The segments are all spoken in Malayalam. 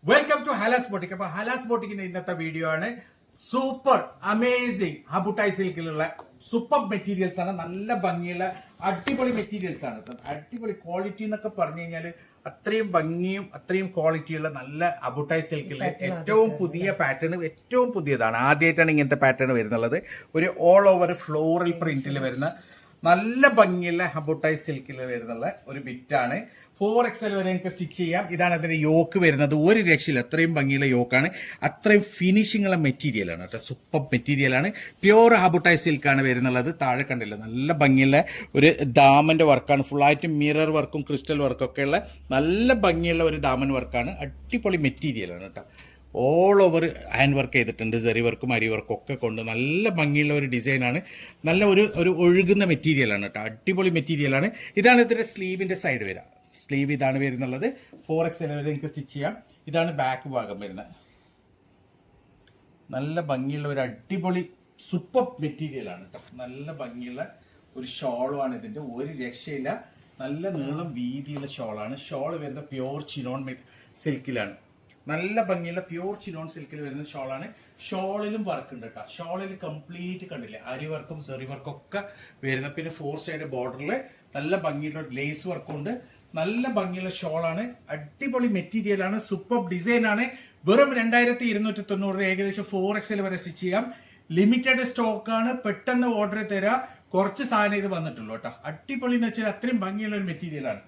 Welcome to ഹലാസ് boutique. അപ്പൊ ഹലാസ് ബോട്ടിക്കിന്റെ ഇന്നത്തെ വീഡിയോ ആണ് സൂപ്പർ അമേസിംഗ് ഹബുട്ടായി സിൽക്കിലുള്ള സൂപ്പർ മെറ്റീരിയൽസ് ആണ്. നല്ല ഭംഗിയുള്ള അടിപൊളി മെറ്റീരിയൽസ് ആണ്. അടിപൊളി ക്വാളിറ്റി എന്നൊക്കെ പറഞ്ഞു കഴിഞ്ഞാൽ അത്രയും ഭംഗിയും അത്രയും ക്വാളിറ്റിയുള്ള നല്ല അബുട്ടായി സിൽക്കിലെ ഏറ്റവും പുതിയ പാറ്റേൺ, ഏറ്റവും പുതിയതാണ്. ആദ്യമായിട്ടാണ് ഇങ്ങനത്തെ പാറ്റേൺ വരുന്നുള്ളത്. ഒരു ഓൾ ഓവർ ഫ്ലോറൽ പ്രിന്റിൽ വരുന്ന നല്ല ഭംഗിയുള്ള ഹബുട്ടായി സിൽക്കിൽ വരുന്നുള്ള ഒരു ബിറ്റാണ്. 4XL വരെ നിങ്ങൾക്ക് സ്റ്റിച്ച് ചെയ്യാം. ഇതാണ് അതിന്റെ യോക്ക് വരുന്നത്. ഒരു രക്ഷയില്ല, അത്രയും ഭംഗിയുള്ള യോക്കാണ്, അത്രയും ഫിനിഷിംഗ് ഉള്ള മെറ്റീരിയലാണ് കേട്ടോ. സൂപ്പർ മെറ്റീരിയലാണ്. പ്യുവർ ഹബുട്ടായി സിൽക്കാണ് വരുന്നുള്ളത്. താഴെ കണ്ടില്ല, നല്ല ഭംഗിയുള്ള ഒരു ദാമന്റെ വർക്കാണ്. ഫുള്ളായിട്ട് മിറർ വർക്കും ക്രിസ്റ്റൽ വർക്കും ഒക്കെ ഉള്ള നല്ല ഭംഗിയുള്ള ഒരു ദാമൻ വർക്കാണ്. അടിപൊളി മെറ്റീരിയലാണ് കേട്ടോ. ഓൾ ഓവർ ഹാൻഡ് വർക്ക് ചെയ്തിട്ടുണ്ട്. സെറി വർക്കും അരി വർക്കും ഒക്കെ കൊണ്ട് നല്ല ഭംഗിയുള്ള ഒരു ഡിസൈനാണ്. നല്ല ഒരു ഒഴുകുന്ന മെറ്റീരിയലാണ് കേട്ടോ. അടിപൊളി മെറ്റീരിയലാണ്. ഇതാണ് ഇതിൻ്റെ സ്ലീവിൻ്റെ സൈഡ് വരിക. സ്ലീവ് ഇതാണ് വരുന്നുള്ളത്. 4XL വരെ നിങ്ങൾക്ക് സ്റ്റിച്ച് ചെയ്യാം. ഇതാണ് ബാക്ക് ഭാഗം വരുന്നത്. നല്ല ഭംഗിയുള്ള ഒരു അടിപൊളി സൂപ്പർ മെറ്റീരിയലാണ് കേട്ടോ. നല്ല ഭംഗിയുള്ള ഒരു ഷോളുമാണ് ഇതിൻ്റെ. ഒരു രക്ഷയില്ല, നല്ല നീളം വീതിയുള്ള ഷോളാണ്. ഷോൾ വരുന്ന പ്യുവർ ചിനോൺ സിൽക്കിലാണ്. നല്ല ഭംഗിയുള്ള പ്യുവർ ചിനോൺ സിൽക്കിൽ വരുന്ന ഷോളാണ്. ഷോളിലും വർക്ക് ഉണ്ട് കേട്ടോ. ഷോളിൽ കംപ്ലീറ്റ് കണ്ടില്ലേ, അരി വർക്കും സെറി വർക്കും ഒക്കെ വരുന്ന. പിന്നെ 4 സൈഡ് ബോർഡറിൽ നല്ല ഭംഗിയുള്ള ലേസ് വർക്കും ഉണ്ട്. നല്ല ഭംഗിയുള്ള ഷോളാണ്. അടിപൊളി മെറ്റീരിയലാണ്. സൂപ്പർ ഡിസൈനാണ്. വെറും 2290, ഏകദേശം 4XL വരെ സ്റ്റിച്ച് ചെയ്യാം. ലിമിറ്റഡ് സ്റ്റോക്കാണ്. പെട്ടെന്ന് ഓർഡർ തരാം. കുറച്ച് സാധനം ഇത് വന്നിട്ടുള്ളൂ കേട്ടോ. അടിപൊളി എന്ന് വെച്ചാൽ അത്രയും ഭംഗിയുള്ള ഒരു മെറ്റീരിയലാണ്.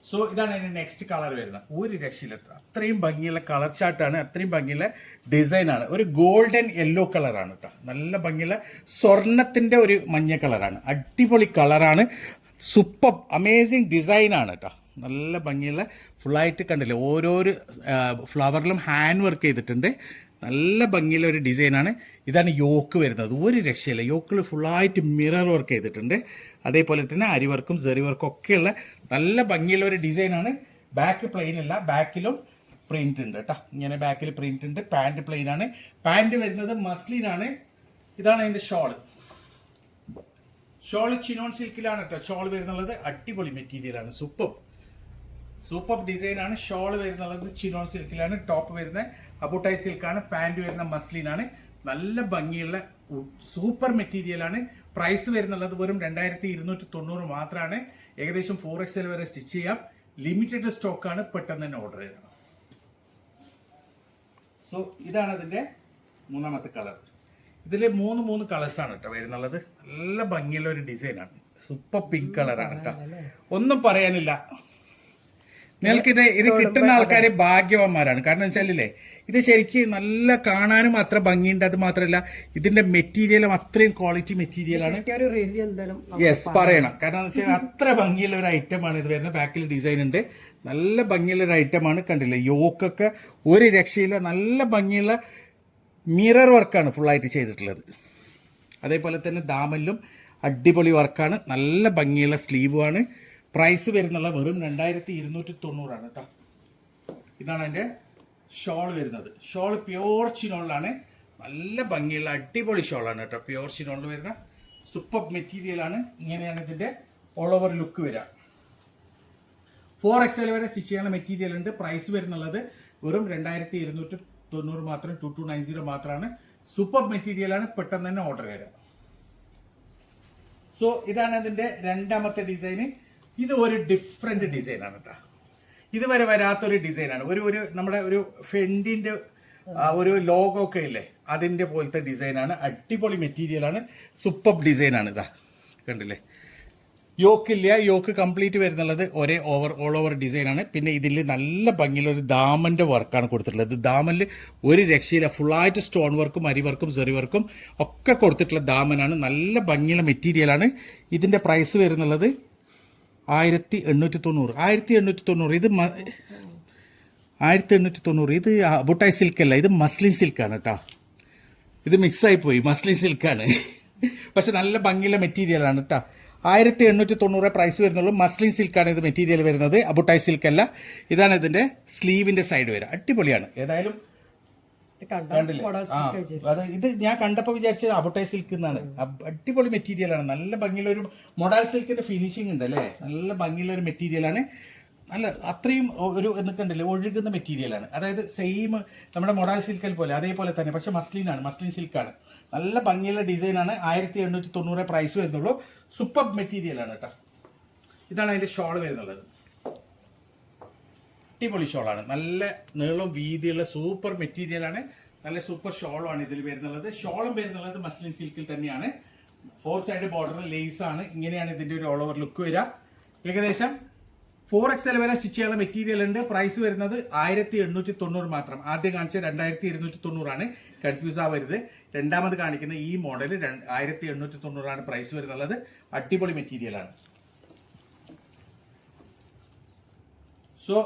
സോ ഇതാണ് അതിന്റെ നെക്സ്റ്റ് കളർ വരുന്നത്. ഒരു രക്ഷയില്ല, അത്രയും ഭംഗിയുള്ള കളർ ചാർട്ടാണ്, അത്രയും ഭംഗിയുള്ള ഡിസൈനാണ്. ഒരു ഗോൾഡൻ യെല്ലോ കളറാണ് കേട്ടോ. നല്ല ഭംഗിയുള്ള സ്വർണത്തിന്റെ ഒരു മഞ്ഞ കളറാണ്. അടിപൊളി കളറാണ്. സൂപ്പർ അമേസിങ് ഡിസൈനാണ് കേട്ടോ. നല്ല ഭംഗിയുള്ള ഫുള്ളായിട്ട് കണ്ടില്ലേ, ഓരോരോ ഫ്ലവറിലും ഹാൻഡ് വർക്ക് ചെയ്തിട്ടുണ്ട്. നല്ല ഭംഗിയുള്ള ഒരു ഡിസൈനാണ്. ഇതാണ് യോക്ക് വരുന്നത്. ഒരു രക്ഷയില്ല, യോക്കിൽ ഫുള്ളായിട്ട് മിറർ വർക്ക് ചെയ്തിട്ടുണ്ട്. അതേപോലെ തന്നെ അരി വർക്കും സെറി വർക്കും ഒക്കെയുള്ള നല്ല ഭംഗിയുള്ള ഒരു ഡിസൈനാണ്. ബാക്ക് പ്ലെയിൻ അല്ല, ബാക്കിലും പ്രിന്റ് ഉണ്ട് കേട്ടോ. ഇങ്ങനെ ബാക്കിൽ പ്രിന്റ് ഉണ്ട്. പാൻറ് പ്ലെയിൻ ആണ്. പാൻറ് വരുന്നത് മസ്ലിനാണ്. ഇതാണ് അതിന്റെ ഷോള്. ഷോള് ചിനോൺ സിൽക്കിലാണ് കേട്ടോ ഷോൾ വരുന്നുള്ളത്. അടിപൊളി മെറ്റീരിയലാണ്. സൂപ്പർ ഡിസൈനാണ്. ഷോൾ വരുന്നുള്ളത് ചിനോൺ സിൽക്കിലാണ്. ടോപ്പ് വരുന്ന അബുട്ടായി സിൽക്കാണ്. പാൻറ് വരുന്ന മസ്ലിനാണ്. നല്ല ഭംഗിയുള്ള സൂപ്പർ മെറ്റീരിയലാണ്. പ്രൈസ് വരുന്നുള്ളത് വെറും 2290 മാത്രമാണ്. ഏകദേശം 4XL വരെ സ്റ്റിച്ച് ചെയ്യാം. ലിമിറ്റഡ് സ്റ്റോക്കാണ്. പെട്ടെന്ന് തന്നെ ഓർഡർ ചെയ്യണം. സോ ഇതാണ് അതിന്റെ മൂന്നാമത്തെ കളർ. ഇതിൽ മൂന്ന് കളേഴ്സാണ് കേട്ടോ വരുന്നുള്ളത്. നല്ല ഭംഗിയുള്ള ഒരു ഡിസൈനാണ്. സൂപ്പർ പിങ്ക് കളറാണ് കേട്ടോ. ഒന്നും പറയാനില്ല. നിങ്ങൾക്കിത് കിട്ടുന്ന ആൾക്കാർ ഭാഗ്യവാന്മാരാണ്. കാരണം വെച്ചാലേ, ഇത് ശരിക്കും നല്ല കാണാനും അത്ര ഭംഗിയുണ്ട്. അത് മാത്രമല്ല ഇതിന്റെ മെറ്റീരിയലും അത്രയും ക്വാളിറ്റി മെറ്റീരിയലാണ്. യെസ്, പറയണം. കാരണം എന്ന് വെച്ചാൽ അത്ര ഭംഗിയുള്ള ഒരു ഐറ്റമാണ് ഇത് വരുന്നത്. ബാക്കിൽ ഡിസൈൻ ഉണ്ട്. നല്ല ഭംഗിയുള്ള ഒരു ഐറ്റമാണ്. കണ്ടില്ലേ, യോക്കൊക്കെ ഒരു രക്ഷയില്ല. നല്ല ഭംഗിയുള്ള മിറർ വർക്കാണ് ഫുള്ളായിട്ട് ചെയ്തിട്ടുള്ളത്. അതേപോലെ തന്നെ ദാമനിലും അടിപൊളി വർക്കാണ്. നല്ല ഭംഗിയുള്ള സ്ലീവുമാണ്. പ്രൈസ് വരുന്നുള്ള വെറും 2290 കേട്ടോ. ഇതാണ് അതിൻ്റെ ഷോൾ വരുന്നത്. ഷോൾ പ്യുവർ ചിനോണിലാണ്. നല്ല ഭംഗിയുള്ള അടിപൊളി ഷോളാണ് കേട്ടോ. പ്യുവർ ചിനോണിൽ വരുന്ന സൂപ്പർ മെറ്റീരിയലാണ്. ഇങ്ങനെയാണ് ഇതിൻ്റെ ഓൾ ഓവർ ലുക്ക് വരിക. 4XL വരെ സ്റ്റിച്ച് ചെയ്യാനുള്ള മെറ്റീരിയൽ ഉണ്ട്. പ്രൈസ് വരുന്നുള്ളത് വെറും 2290 മാത്രം, 2290 മാത്രമാണ്. സൂപ്പർ മെറ്റീരിയലാണ്. പെട്ടെന്ന് തന്നെ ഓർഡർ തരാം. സോ ഇതാണ് അതിൻ്റെ രണ്ടാമത്തെ ഡിസൈന്. ഇത് ഒരു ഡിഫറെന്റ് ഡിസൈനാണ് കേട്ടോ. ഇതുവരെ വരാത്തൊരു ഡിസൈനാണ്. ഒരു നമ്മുടെ ഒരു ഫെൻഡിന്റെ ഒരു ലോഗോ ഒക്കെ ഇല്ലേ, അതിന്റെ പോലത്തെ ഡിസൈനാണ്. അടിപൊളി മെറ്റീരിയലാണ്. സൂപ്പർ ഡിസൈനാണ്. ഇതാ കണ്ടില്ലേ, യോക്കില്ല. യോക്ക് കംപ്ലീറ്റ് വരുന്നുള്ളത് ഓൾ ഓവർ ഡിസൈനാണ്. പിന്നെ ഇതിൽ നല്ല ഭംഗിയുള്ള ഒരു ദാമന്റെ വർക്കാണ് കൊടുത്തിട്ടുള്ളത്. ദാമനിൽ ഒരു രക്ഷയില്ല. ഫുള്ളായിട്ട് സ്റ്റോൺ വർക്കും അരി വർക്കും സെറി വർക്കും ഒക്കെ കൊടുത്തിട്ടുള്ള ദാമനാണ്. നല്ല ഭംഗിയുള്ള മെറ്റീരിയലാണ്. ഇതിന്റെ പ്രൈസ് വരുന്നുള്ളത് 1890. 1890. ഇത് 1890. ഇത് അബുട്ടായി സിൽക്കല്ല, ഇത് മസ്ലിൻ സിൽക്കാണ് കേട്ടോ. ഇത് മിക്സായി പോയി. മസ്ലിൻ സിൽക്കാണ്. പക്ഷെ നല്ല ഭംഗിയുള്ള മെറ്റീരിയലാണ് കേട്ടോ. 1890 പ്രൈസ് വരുന്നുള്ളൂ. മസ്ലിൻ സിൽക്കാണ് ഇത് മെറ്റീരിയൽ വരുന്നത്. അബുട്ടായി സിൽക്കല്ല. ഇതാണ് ഇതിന്റെ സ്ലീവിന്റെ സൈഡ് വരിക. അടിപൊളിയാണ്. ഏതായാലും അത് ഇത് ഞാൻ കണ്ടപ്പോൾ വിചാരിച്ചത് അബുട്ടായി സിൽക്ക് എന്നാണ്. അടിപൊളി മെറ്റീരിയലാണ്. നല്ല ഭംഗിയുള്ള ഒരു മൊഡാൽ സിൽക്കിന്റെ ഫിനിഷിംഗ് ഉണ്ട് അല്ലേ. നല്ല ഭംഗിയുള്ള ഒരു മെറ്റീരിയലാണ്. നല്ല അത്രയും ഒരു എന്നൊക്കെ ഒഴുകുന്ന മെറ്റീരിയലാണ്. അതായത് സെയിം നമ്മുടെ മൊഡാൾ സിൽക്കൽ പോലെ അതേപോലെ തന്നെ, പക്ഷെ മസ്ലിൻ സിൽക്കാണ്. നല്ല ഭംഗിയുള്ള ഡിസൈനാണ്. 1890 പ്രൈസ് വരുന്നുള്ളൂ. സൂപ്പർ മെറ്റീരിയലാണ് കേട്ടോ. ഇതാണ് അതിൻ്റെ ഷോൾ വരുന്നുള്ളത്. അടിപൊളി ഷോളാണ്. നല്ല നീളം വീതിയുള്ള സൂപ്പർ മെറ്റീരിയലാണ്. നല്ല സൂപ്പർ ഷോളാണ് ഇതിൽ വരുന്നുള്ളത്. ഷോളും വരുന്നുള്ളത് മസ്ലിൻ സിൽക്കിൽ തന്നെയാണ്. 4 സൈഡ് ബോർഡർ ലേസ് ആണ്. ഇങ്ങനെയാണ് ഇതിൻ്റെ ഒരു ഓൾ ഓവർ ലുക്ക് വരിക. ഏകദേശം 4XL വരെ സ്റ്റിച്ച് ചെയ്യാനുള്ള മെറ്റീരിയൽ ഉണ്ട്. പ്രൈസ് വരുന്നത് 1890 മാത്രം. ആദ്യം കാണിച്ച 2290 ആണ്. കൺഫ്യൂസ് ആവരുത്. രണ്ടാമത് കാണിക്കുന്ന ഈ മോഡൽ 1890 ആണ് പ്രൈസ് വരുന്നുള്ളത്. അടിപൊളി മെറ്റീരിയലാണ്. സോ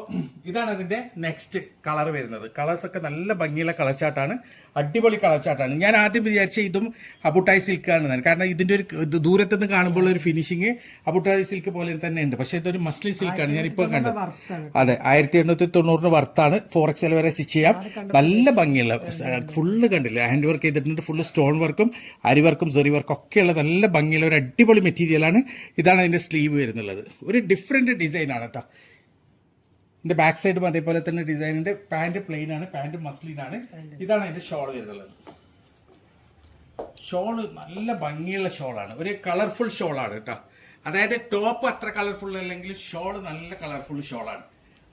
ഇതാണ് ഇതിന്റെ നെക്സ്റ്റ് കളർ വരുന്നത്. കളേഴ്സ് ഒക്കെ നല്ല ഭംഗിയുള്ള കളർ ചാർട്ടാണ്. അടിപൊളി കളർ ചാർട്ടാണ്. ഞാൻ ആദ്യം വിചാരിച്ച ഇതും അബുട്ടായി സിൽക്കാണ്. കാരണം ഇതിന്റെ ഒരു ദൂരത്ത് നിന്ന് കാണുമ്പോൾ ഒരു ഫിനിഷിങ് അബുട്ടായി സിൽക്ക് പോലെ തന്നെ ഉണ്ട്. പക്ഷെ ഇതൊരു മസ്ലിൻ സിൽക്കാണ്. ഞാൻ ഇപ്പോൾ കണ്ടത്. അതെ, 1890 വർത്താണ്. 4XL വരെ സ്റ്റിച്ച് ചെയ്യാം. നല്ല ഭംഗിയുള്ള ഫുള്ള് കണ്ടില്ല, ഹാൻഡ് വർക്ക് ചെയ്തിട്ടുണ്ട്. ഫുള്ള് സ്റ്റോൺ വർക്കും അരി വർക്കും സെറി വർക്കും ഒക്കെയുള്ള നല്ല ഭംഗിയുള്ള ഒരു അടിപൊളി മെറ്റീരിയലാണ്. ഇതാണ് അതിന്റെ സ്ലീവ് വരുന്നുള്ളത്. ഒരു ഡിഫറെന്റ് ഡിസൈനാണ് കേട്ടോ. ഇതിന്റെ ബാക്ക് സൈഡും അതേപോലെ തന്നെ ഡിസൈൻ ഉണ്ട്. പാന്റ് പ്ലെയിൻ ആണ്, പാന്റ് മസ്ലിൻ ആണ്. ഇതാണ് അതിന്റെ ഷോൾ വരുന്നുള്ളത്. ഷോള് നല്ല ഭംഗിയുള്ള ഷോളാണ്. ഒരു കളർഫുൾ ഷോളാണ് കേട്ടോ. അതായത് ടോപ്പ് അത്ര കളർഫുൾ അല്ലെങ്കിൽ ഷോള് നല്ല കളർഫുൾ ഷോളാണ്.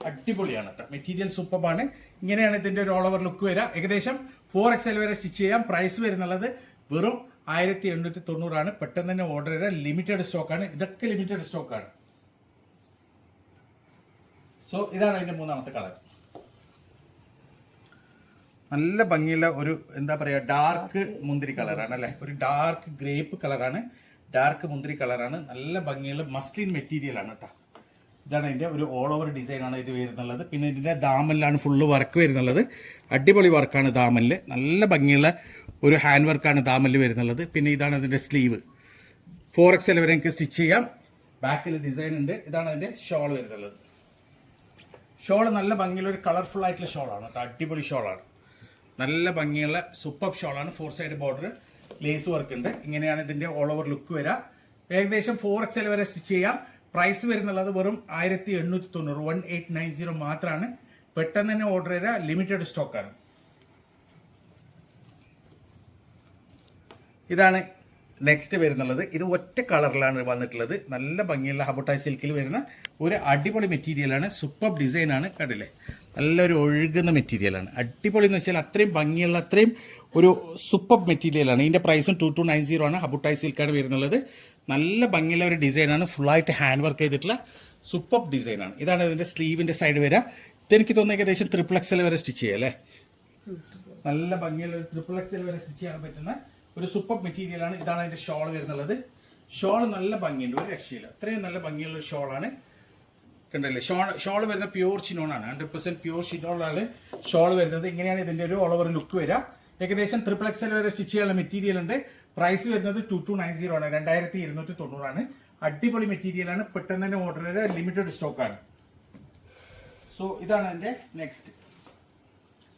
അടിപൊളിയാണ് കേട്ടോ. മെറ്റീരിയൽ സൂപ്പറാണ്. ഇങ്ങനെയാണ് ഇതിന്റെ ഒരു ഓൾ ഓവർ ലുക്ക് വരിക. ഏകദേശം 4XL വരെ സ്റ്റിച്ച് ചെയ്യാം. പ്രൈസ് വരുന്നുള്ളത് വെറും 1890 ആണ്. പെട്ടെന്ന് തന്നെ ഓർഡർ ചെയ്ത ലിമിറ്റഡ് സ്റ്റോക്കാണ്. ഇതൊക്കെ ലിമിറ്റഡ് സ്റ്റോക്കാണ്. സോ ഇതാണ് അതിന്റെ മൂന്നാമത്തെ കളർ. നല്ല ഭംഗിയുള്ള ഒരു എന്താ പറയുക, ഡാർക്ക് മുന്തിരി കളറാണ് അല്ലേ. ഒരു ഡാർക്ക് ഗ്രേപ്പ് കളറാണ്. ഡാർക്ക് മുന്തിരി കളറാണ്. നല്ല ഭംഗിയുള്ള മസ്ലിൻ മെറ്റീരിയൽ ആണ് കേട്ടോ. ഇതാണ് അതിന്റെ ഒരു ഓൾ ഓവർ ഡിസൈൻ ആണ് ഇത് വരുന്നുള്ളത്. പിന്നെ ഇതിന്റെ ദാമനിലാണ് ഫുള്ള് വർക്ക് വരുന്നുള്ളത്. അടിപൊളി വർക്കാണ് ദാമനിൽ. നല്ല ഭംഗിയുള്ള ഒരു ഹാൻഡ് വർക്കാണ് ദാമനിൽ വരുന്നുള്ളത്. പിന്നെ ഇതാണ് അതിന്റെ സ്ലീവ്. 4XL വരെ എനിക്ക് സ്റ്റിച്ച് ചെയ്യാം. ബാക്കിൽ ഡിസൈൻ ഉണ്ട്. ഇതാണ് അതിന്റെ ഷോൾ വരുന്നുള്ളത്. ഷോൾ നല്ല ഭംഗിയുള്ള ഒരു കളർഫുൾ ആയിട്ടുള്ള ഷോളാണ് കേട്ടോ. അടിപൊളി ഷോളാണ്. നല്ല ഭംഗിയുള്ള സൂപ്പർ ഷോളാണ്. 4 സൈഡ് ബോർഡർ ലേസ് വർക്ക് ഉണ്ട്. ഇങ്ങനെയാണ് ഇതിന്റെ ഓൾ ഓവർ ലുക്ക് വരിക. ഏകദേശം 4XL വരെ സ്റ്റിച്ച് ചെയ്യാം. പ്രൈസ് വരുന്നുള്ളത് വെറും 1890, 1890 മാത്രമാണ്. പെട്ടെന്ന് തന്നെ ഓർഡർ ചെയ്ത ലിമിറ്റഡ് സ്റ്റോക്കാണ്. ഇതാണ് നെക്സ്റ്റ് വരുന്നുള്ളത്. ഇത് ഒറ്റ കളറിലാണ് വന്നിട്ടുള്ളത്. നല്ല ഭംഗിയുള്ള ഹബുട്ടായി സിൽക്കിൽ വരുന്ന ഒരു അടിപൊളി മെറ്റീരിയലാണ്. സൂപ്പർ ഡിസൈനാണ്. കണ്ടില്ലേ, നല്ലൊരു ഒഴുകുന്ന മെറ്റീരിയലാണ്. അടിപൊളി എന്ന് വെച്ചാൽ അത്രയും ഭംഗിയുള്ള അത്രയും ഒരു സൂപ്പർ മെറ്റീരിയലാണ്. ഇതിൻ്റെ പ്രൈസും 2290 ആണ്. ഹബുട്ടായി സിൽക്കാണ് വരുന്നുള്ളത്. നല്ല ഭംഗിയുള്ള ഒരു ഡിസൈനാണ്. ഫുള്ളായിട്ട് ഹാൻഡ് വർക്ക് ചെയ്തിട്ടുള്ള സൂപ്പർ ഡിസൈനാണ്. ഇതാണ് ഇതിൻ്റെ സ്ലീവിൻ്റെ സൈഡ് വരിക. ഇതെനിക്ക് തോന്നുന്നു ഏകദേശം 3XL വരെ സ്റ്റിച്ച് ചെയ്യാം അല്ലേ. നല്ല ഭംഗിയുള്ള ഒരു 3XL വരെ സ്റ്റിച്ച് ചെയ്യാൻ പറ്റുന്ന ഒരു സൂപ്പർ മെറ്റീരിയലാണ്. ഇതാണ് അതിന്റെ ഷോൾ വരുന്നുള്ളത്. ഷോൾ നല്ല ഭംഗിയുണ്ട്, ഒരു രക്ഷയില്ല. അത്രയും നല്ല ഭംഗിയുള്ള ഒരു ഷോളാണ്. കണ്ടല്ലേ, ഷോൾ വരുന്ന പ്യൂർ ചിനോണാണ്. 100% പ്യൂർ ചിനോണാണ് ഷോൾ വരുന്നത്. ഇങ്ങനെയാണ് ഇതിന്റെ ഒരു ഓൾ ഓവർ ലുക്ക് വരിക. ഏകദേശം 3XL വരെ സ്റ്റിച്ച് ചെയ്യാനുള്ള മെറ്റീരിയൽ ഉണ്ട്. പ്രൈസ് വരുന്നത് 2290 ആണ്. 2290 ആണ്. അടിപൊളി മെറ്റീരിയലാണ്. പെട്ടെന്ന് തന്നെ ഓർഡർ ചെയ്ത ലിമിറ്റഡ് സ്റ്റോക്കാണ്. സോ ഇതാണ് അതിന്റെ നെക്സ്റ്റ്.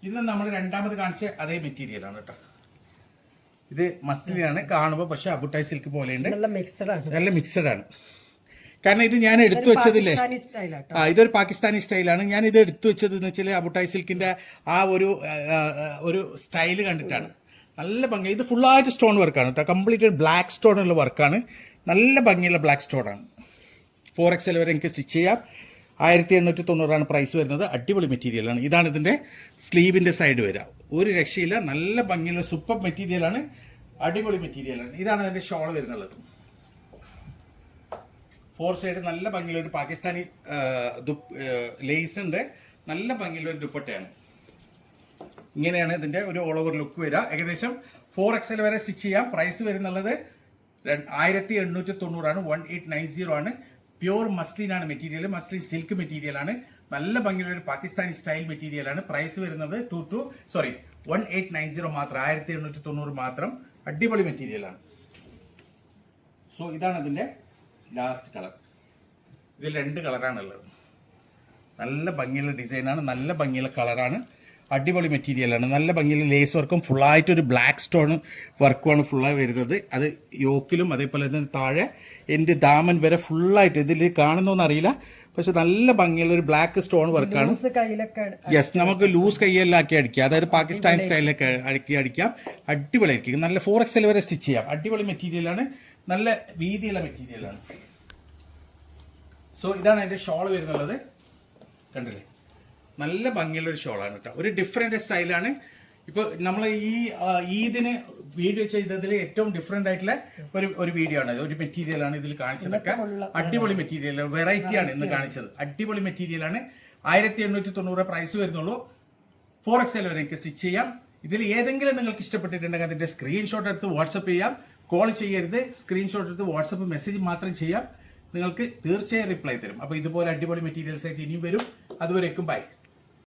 ഇത് നമ്മൾ രണ്ടാമത് കാണിച്ച അതേ മെറ്റീരിയലാണ് കേട്ടോ. ഇത് മസ്ലിനാണ് കാണുമ്പോൾ, പക്ഷെ അബുട്ടായി സിൽക്ക് പോലെയുണ്ട്. നല്ല മിക്സഡ് ആണ്. കാരണം ഇത് ഞാൻ എടുത്തു വെച്ചതില്ലേ, ഇതൊരു പാകിസ്ഥാനി സ്റ്റൈലാണ്. ഞാൻ ഇത് എടുത്തു വെച്ചത് എന്ന് വെച്ചാൽ അബുട്ടായി സിൽക്കിന്റെ ആ ഒരു സ്റ്റൈല് കണ്ടിട്ടാണ്. നല്ല ഭംഗി. ഇത് ഫുള്ളായിട്ട് സ്റ്റോൺ വർക്കാണ് കേട്ടോ. കംപ്ലീറ്റ് ബ്ലാക്ക് സ്റ്റോൺ ഉള്ള വർക്കാണ്. നല്ല ഭംഗിയുള്ള ബ്ലാക്ക് സ്റ്റോൺ ആണ്. 4XL വരെ എനിക്ക് സ്റ്റിച്ച് ചെയ്യാം. 1890 ആണ് പ്രൈസ് വരുന്നത്. അടിപൊളി മെറ്റീരിയലാണ്. ഇതാണ് ഇതിന്റെ സ്ലീവിന്റെ സൈഡ് വരിക. ഒരു രക്ഷയില്ല. നല്ല ഭംഗിയുള്ള സൂപ്പർ മെറ്റീരിയലാണ്. അടിപൊളി മെറ്റീരിയലാണ്. ഇതാണ് അതിന്റെ ഷോൾ വരുന്നുള്ളത്. 4 സൈഡ് നല്ല ഭംഗിയുള്ള ഒരു പാകിസ്ഥാനി ലേസ് ഉണ്ട്. നല്ല ഭംഗിയുള്ള ഒരു ദുപ്പട്ടയാണ്. ഇങ്ങനെയാണ് ഇതിന്റെ ഒരു ഓൾ ഓവർ ലുക്ക് വരിക. ഏകദേശം 4XL വരെ സ്റ്റിച്ച് ചെയ്യാം. പ്രൈസ് വരുന്നുള്ളത് 1890 ആണ്. 1890 ആണ്. പ്യൂർ മസ്ലിൻ ആണ് മെറ്റീരിയൽ. മസ്ലിൻ സിൽക്ക് മെറ്റീരിയൽ ആണ്. നല്ല ഭംഗിയുള്ള ഒരു പാകിസ്ഥാനി സ്റ്റൈൽ മെറ്റീരിയൽ ആണ്. പ്രൈസ് വരുന്നത് 1890 മാത്രം. 1890 മാത്രം. അടിപൊളി മെറ്റീരിയൽ ആണ്. സോ ഇതാണ് ഇതിന്റെ ലാസ്റ്റ് കളർ. ഇതിൽ 2 കളറാണ് ഉള്ളത്. നല്ല ഭംഗിയുള്ള ഡിസൈനാണ്. നല്ല ഭംഗിയുള്ള കളറാണ്. അടിപൊളി മെറ്റീരിയലാണ്. നല്ല ഭംഗിയുള്ള ലേസ് വർക്കും ഫുള്ളായിട്ടൊരു ബ്ലാക്ക് സ്റ്റോൺ വർക്കുമാണ് ഫുള്ളായി വരുന്നത്. അത് യോക്കിലും അതേപോലെ തന്നെ താഴെ എൻ്റെ ദാമൻ വരെ ഫുള്ളായിട്ട് ഇതിൽ കാണുന്നോന്ന് അറിയില്ല, പക്ഷെ നല്ല ഭംഗിയുള്ള ഒരു ബ്ലാക്ക് സ്റ്റോൺ വർക്കാണ്. യെസ്, നമുക്ക് ലൂസ് കൈയെല്ലാം ആക്കി അടിക്കാം, അതായത് പാകിസ്ഥാൻ സ്റ്റൈലിലൊക്കെ അടിക്കാം. അടിപൊളിയായിരിക്കും. നല്ല 4XL വരെ സ്റ്റിച്ച് ചെയ്യാം. അടിപൊളി മെറ്റീരിയലാണ്, നല്ല വീതിയുള്ള മെറ്റീരിയലാണ്. സോ ഇതാണ് എൻ്റെ ഷോൾ വരുന്നുള്ളത്. കണ്ടില്ലേ, നല്ല ഭംഗിയുള്ളൊരു ഷോളാണ് കേട്ടോ. ഒരു ഡിഫറെൻറ്റ് സ്റ്റൈലാണ്. ഇപ്പോൾ നമ്മൾ ഈ ഈദിന് വീഡിയോ ചെയ്തതിൽ ഏറ്റവും ഡിഫറെൻ്റ് ആയിട്ടുള്ള ഒരു വീഡിയോ ആണ്, ഒരു മെറ്റീരിയലാണ് ഇതിൽ കാണിച്ചതൊക്കെ. അടിപൊളി മെറ്റീരിയൽ, വെറൈറ്റിയാണ് ഇന്ന് കാണിച്ചത്. അടിപൊളി മെറ്റീരിയലാണ്. 1890 പ്രൈസ് വരുന്നുള്ളൂ. 4XL വരെ എനിക്ക് സ്റ്റിച്ച് ചെയ്യാം. ഇതിൽ ഏതെങ്കിലും നിങ്ങൾക്ക് ഇഷ്ടപ്പെട്ടിട്ടുണ്ടെങ്കിൽ അതിൻ്റെ സ്ക്രീൻഷോട്ട് എടുത്ത് വാട്സപ്പ് ചെയ്യാം. കോൾ ചെയ്യരുത്, സ്ക്രീൻഷോട്ട് എടുത്ത് വാട്സപ്പ് മെസ്സേജ് മാത്രം ചെയ്യാം. നിങ്ങൾക്ക് തീർച്ചയായും റിപ്ലൈ തരും. അപ്പോൾ ഇതുപോലെ അടിപൊളി മെറ്റീരിയൽസ് ആയിട്ട് ഇനിയും വരും. അതുവരേക്കും ബൈ.